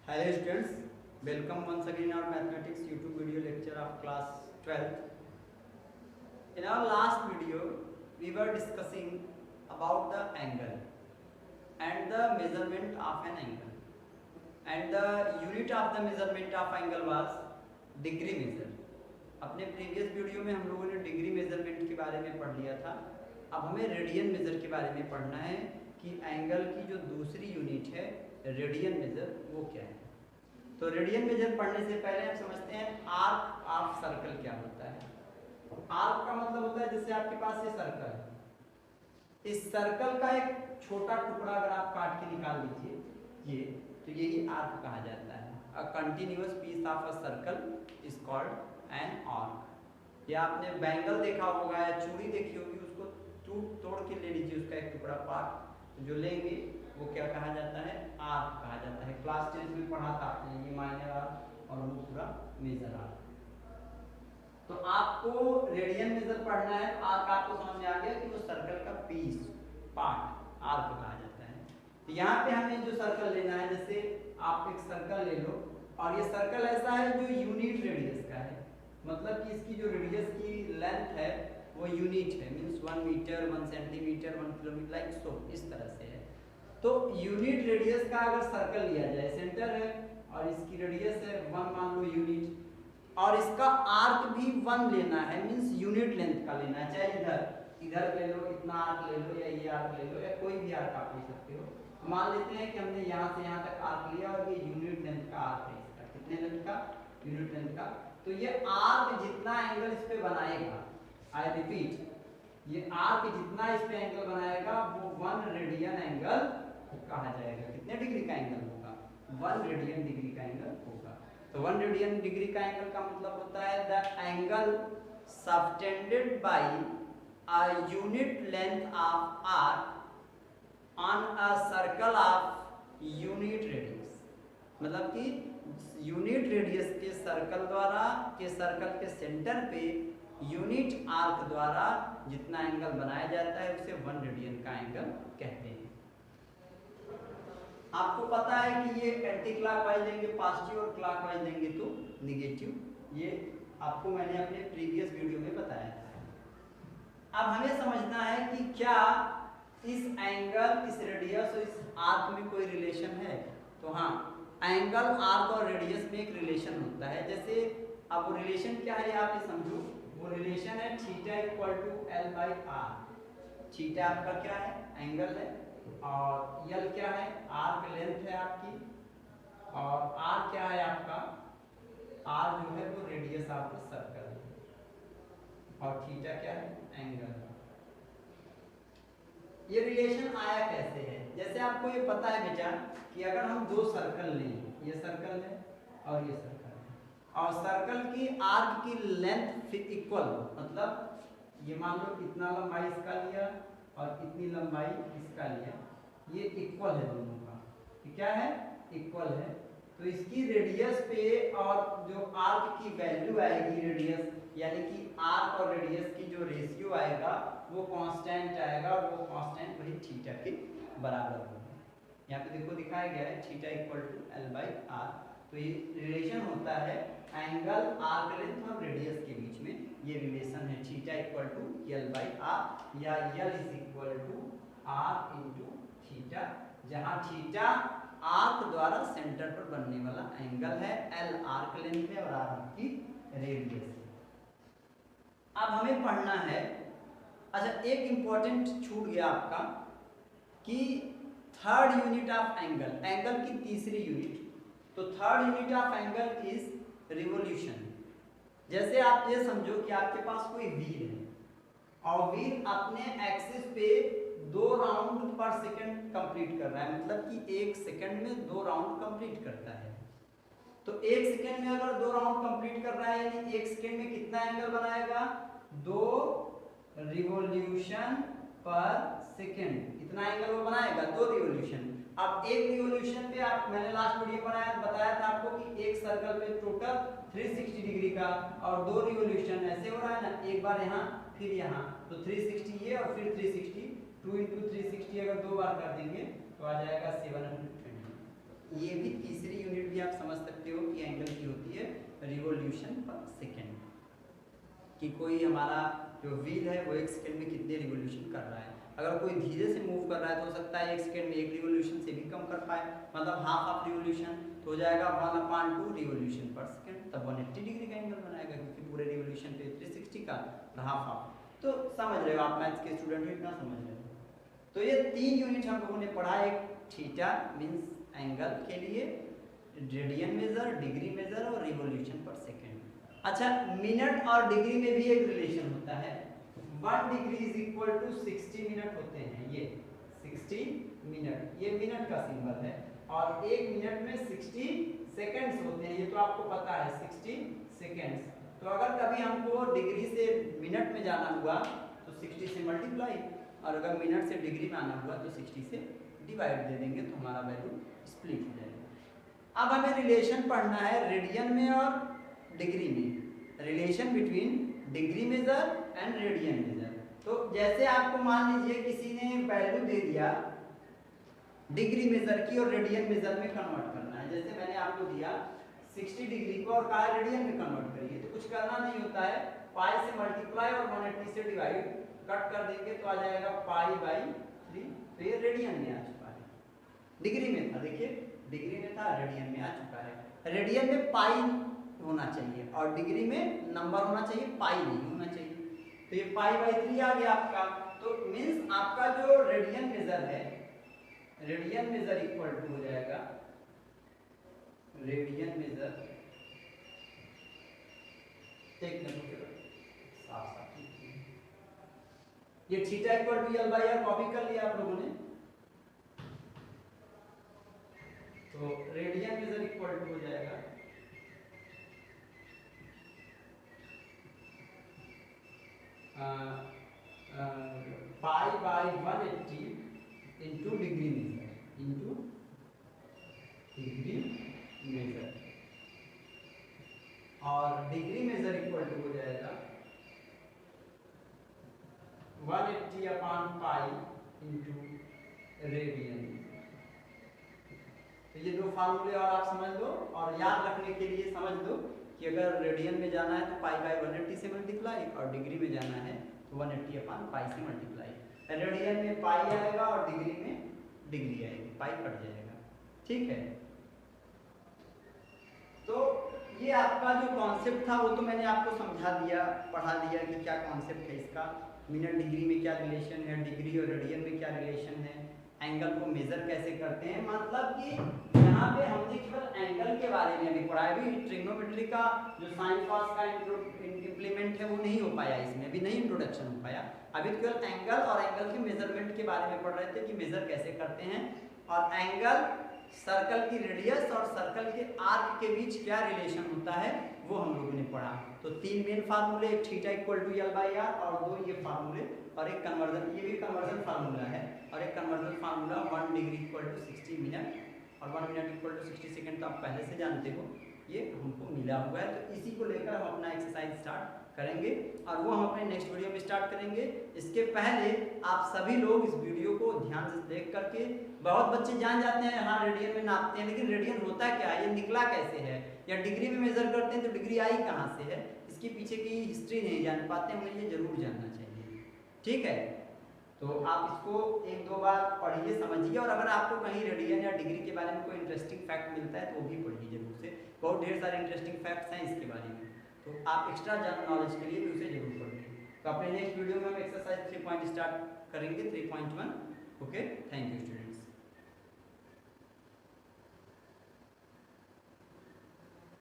Hello students, welcome once again in our mathematics YouTube video lecture of class 12th. In our last video, we were discussing about the angle and the measurement of an angle, and the unit of the measurement of angle was degree measure. अपने previous video में हम लोगों ने degree measurement के बारे में पढ़ लिया था। अब हमें रेडियन मेजर के बारे में पढ़ना है कि एंगल की जो दूसरी यूनिट है रेडियन मेजर वो क्या है। तो रेडियन मेजर पढ़ने से पहले हम समझते हैं आर्क ऑफ सर्कल क्या होता है। आर्क का मतलब होता है जैसे आपके पास ये सर्कल है, इस सर्कल का एक छोटा टुकड़ा अगर आप काट के निकाल लीजिए ये, तो यही आर्क कहा जाता है। A continuous piece of a circle is called an arc. या आपने बैंगल देखा होगा या चूड़ी देखी होगी, उसको टूट तोड़ के ले लीजिए उसका एक टुकड़ा पार्ट, तो जो लेंगे वो क्या कहा जाता है, आर्क कहा जाता है। क्लास 10 में पढ़ा था आपने ये माइनर आर्क और वो पूरा मेजर आर्क। तो आपको रेडियन मेजर पढ़ना है, आर्क आपको समझ में आ गया कि वो सर्कल का पीस पार्ट आर्क कहा जाता है। तो यहाँ पे हमें जो सर्कल लेना है, जैसे आप एक सर्कल ले लो और ये सर्कल ऐसा है जो यूनिट रेडियस का है, मतलब कि इसकी जो रेडियस की लेंथ है वो यूनिट है, means 1 metre 1 centimetre 1 kilometre like so, इस तरह से है। तो यूनिट रेडियस का अगर सर्कल लिया जाए, सेंटर है और इसकी रेडियस है 1 मान लो यूनिट, और इसका आर्क भी 1 लेना है, मींस यूनिट लेंथ का लेना है। चाहे इधर ले लो, इतना आर्क ले लो, या ये आर्क ले लो, या कोई भी आर्क आप ले सकते हो। मान लेते हैं कि हमने यहाँ से यहाँ तक आर्क लिया और ये यूनिट लेंथ का आर्क है इसका। कितने लेंथ का? यूनिट लेंथ का। तो ये आर्क जितना एंगल इस पे बनाएगा, आई रिपीट, ये आर्क जितना इस पे एंगल बनाएगा वो 1 रेडियन एंगल कहा जाएगा। कितने डिग्री का एंगल होगा? 1 रेडियन डिग्री का एंगल होगा। तो 1 रेडियन डिग्री का एंगल का मतलब होता है the angle subtended bye a unit length of arc on a circle of unit radius. मतलब कि यूनिट रेडियस के सर्कल द्वारा के सर्कल के सेंटर पे यूनिट आर्क द्वारा जितना एंगल बनाया जाता है उसे 1 रेडियन का एंगल कहते हैं। आपको पता है कि ये एंटी क्लॉकवाइज लेंगे पॉजिटिव और क्लॉकवाइज लेंगे तो निगेटिव। ये आपको मैंने अपने प्रीवियस वीडियो में बताया था। अब हमें समझना है कि क्या इस एंगल, इस रेडियस और इस आर्क में कोई रिलेशन है। तो हाँ, एंगल, आर्क और रेडियस में एक रिलेशन होता है। जैसे अब वो रिलेशन क्या है आप ये समझो। वो रिलेशन है theta equal to L by R. Theta आपका क्या है? एंगल है, और यल क्या है? आर्क लेंथ है आपकी, और आर क्या है आपका? आर जो है वो रेडियस ऑफ द सर्कल है, और थीटा क्या है? एंगल। ये रिलेशन आया कैसे है? जैसे आपको ये पता है बेटा कि अगर हम दो सर्कल लें, ये सर्कल है और ये सर्कल है, और सर्कल की आर्क की लेंथ इक्वल, मतलब ये मान लो इतना लंबाई इसका लिया और इतनी लंबाई इसका लिया, ये इक्वल है दोनों का। ये क्या है? इक्वल है। तो इसकी रेडियस पे और जो आर्क की वैल्यू आएगी रेडियस, यानी कि आर्क और रेडियस की जो रेशियो आएगा वो कांस्टेंट आएगा, और वो कांस्टेंट वही थीटा के बराबर होगा। यहाँ पे देखो दिखाया गया है theta equal to L by R. तो ये रिलेशन होता है एंगल, आर्क लेंथ और रेडियस के बीच में। ये रिलेशन है theta equal to L by R, या L is equal to R into theta, जहाँ थीटा आर्क द्वारा सेंटर पर बनने वाला एंगल है, एल आर्क लेंथ है और आर आपकी रेडियस है। अब हमें पढ़ना है, अच्छा एक इंपॉर्टेंट छूट गया आपका, कि third unit of angle, angle की तीसरी यूनिट। तो third unit of angle is revolution. जैसे आप ये समझो कि आपके पास कोई व्हील है और व्हील अपने एक्सिस पे 2 राउंड पर सेकंड कंप्लीट कर रहा है, मतलब कि 1 सेकंड में 2 राउंड कंप्लीट करता है। तो 1 सेकंड में अगर 2 राउंड कंप्लीट कर रहा है, यानी 1 सेकंड में कितना एंगल बनाएगा? 2 रिवोल्यूशन पर सेकंड। इतना एंगल वो बनाएगा, 2 रिवोल्यूशन। अब एक रिवोल्यूशन पे आप, मैंने लास्ट वीडियो बताया था आपको कि एक सर्कल पे टोटल 360 डिग्री का, और 2 रिवोल्यूशन ऐसे हो रहा है ना, एक बार यहाँ फिर यहाँ, तो 360 ये और फिर 360, 2 इंटू 360 अगर 2 बार कर देंगे तो आ जाएगा 720। ये भी तीसरी यूनिट भी आप समझ सकते हो कि एंगल की होती है रिवॉल्यूशन पर सेकेंड, कि कोई हमारा जो व्हील है वो एक सेकेंड में कितने रिवॉल्यूशन कर रहा है। अगर कोई धीरे से मूव कर रहा है तो हो सकता है एक सेकेंड में एक रिवॉल्यूशन से भी कम कर पाए, मतलब हाफ ऑफ रिवॉल्यूशन, तो हो जाएगा 1/2 रिवॉल्यूशन पर सेकेंड, तब 180 डिग्री का एंगल बनाएगा, क्योंकि पूरे रिवॉल्यूशन पे 360 का हाफ ऑफ। तो समझ रहे हो आप, मैथ्स के स्टूडेंट हो, इतना समझ रहे हो। तो ये 3 यूनिट हम लोगों ने पढ़ा, एक थीटा मींस एंगल के लिए, रेडियन मेजर, डिग्री मेजर और रिवॉल्यूशन पर सेकेंड। अच्छा, मिनट और डिग्री में भी एक रिलेशन होता है, 1 degree is equal to 60 minute होते हैं, ये 60 मिनट, ये मिनट का सिंबल है, और एक मिनट में 60 सेकंड्स होते हैं, ये तो आपको पता है 60 सेकंड्स। तो अगर कभी हमको डिग्री से मिनट में जाना हुआ तो 60 से मल्टीप्लाई, और अगर मिनट से डिग्री में आना हुआ तो 60 से डिवाइड दे देंगे, तो हमारा वैल्यू स्प्लिट हो जाएगा। अब हमें रिलेशन पढ़ना है रेडियन में और डिग्री में, relation between degree measure and radian measure. तो जैसे आपको मान लीजिए किसी ने वैल्यू दे दिया डिग्री मेजर की और रेडियन मेजर में कन्वर्ट करना है, जैसे मैंने आपको दिया 60 डिग्री को और कहा रेडियन में कन्वर्ट करिए, तो कुछ करना नहीं होता है, पाई से मल्टीप्लाई और 180 से डिवाइड कट कर देंगे तो आ जाएगा π/3, तो ये रेडियन में आ चुका है। डिग्री में था, देखिए डिग्री में था, रेडियन में आ चुका है। रेडियन में पाई होना चाहिए और डिग्री में नंबर होना चाहिए, पाई नहीं होना चाहिए, तो ये π/3 आ गया आपका। तो मींस आपका जो रेडियन मेजर है, रेडियन मेजर इक्वल टू हो जाएगा, रेडियन मेजर ये theta equal to L/R copy कर लिया आप लोगों ने, तो रेडियन मेजर इक्वल टू हो जाएगा π/180 into degree measure, into degree measure, और डिग्री मेजर इक्वल टू हो जाएगा 180/π इंटू रेडियन। तो ये दो फार्मूले और आप समझ लो, और याद रखने के लिए समझ लो कि अगर रेडियन में जाना है तो π/180 से मल्टीप्लाई, और डिग्री में जाना है तो 180/π से मल्टीप्लाई। रेडियन में पाई आएगा और डिग्री में डिग्री आएगी, पाई कट जाएगा, ठीक है। तो ये आपका जो कॉन्सेप्ट था वो तो मैंने आपको समझा दिया, पढ़ा दिया कि क्या कॉन्सेप्ट है इसका, मिनट डिग्री में क्या रिलेशन है, डिग्री और रेडियन में क्या रिलेशन है, एंगल को मेजर कैसे करते हैं। मतलब कि यहाँ पे हमने केवल एंगल के बारे में अभी पढ़ा है, अभी ट्रिग्नोमेट्री का जो साइन कॉस का इंप्लीमेंट है वो नहीं हो पाया, इसमें अभी नहीं इंट्रोडक्शन हो पाया। अभी तो केवल एंगल और एंगल के मेजरमेंट के बारे में पढ़ रहे थे कि मेजर कैसे करते हैं, और एंगल, सर्कल की रेडियस और सर्कल के आर्क के बीच क्या रिलेशन होता है वो हम लोगों ने पढ़ा। तो 3 मेन फार्मूले, एक थीटा इक्वल टू L/R, और 2 ये फार्मूले, और एक कन्वर्जन, ये भी कन्वर्जन फार्मूला है, और एक conversion formula 1 degree equal to 60 minute और 1 मिनट इक्वल टू 60 सेकंड, तो आप पहले से जानते हो, ये हमको मिला हुआ है। तो इसी को लेकर हम अपना एक्सरसाइज स्टार्ट करेंगे, और वो हम अपने नेक्स्ट वीडियो में स्टार्ट करेंगे। इसके पहले आप सभी लोग इस वीडियो को ध्यान से देख करके, बहुत बच्चे जान जाते हैं हाँ रेडियन में नापते हैं, लेकिन रेडियन होता क्या है, ये निकला कैसे है, या डिग्री में मेजर करते हैं तो डिग्री आई कहाँ से है, इसके पीछे की हिस्ट्री नहीं जान पाते, हमें ये जरूर जानना चाहिए, ठीक है। तो आप इसको 1-2 बार पढ़िए, समझिए, और अगर आपको कहीं रेडियन या डिग्री के बारे में कोई इंटरेस्टिंग फैक्ट मिलता है तो वो भी पढ़िए जरूर से, बहुत ढेर सारे इंटरेस्टिंग फैक्ट्स हैं इसके बारे में, तो आप एक्स्ट्रा जनरल नॉलेज के लिए भी उसे जरूर पढ़िए। तो अपने नेक्स्ट वीडियो में हम एक्सरसाइज 3 पॉइंट स्टार्ट करेंगे, 3.1। Okay, thank you student.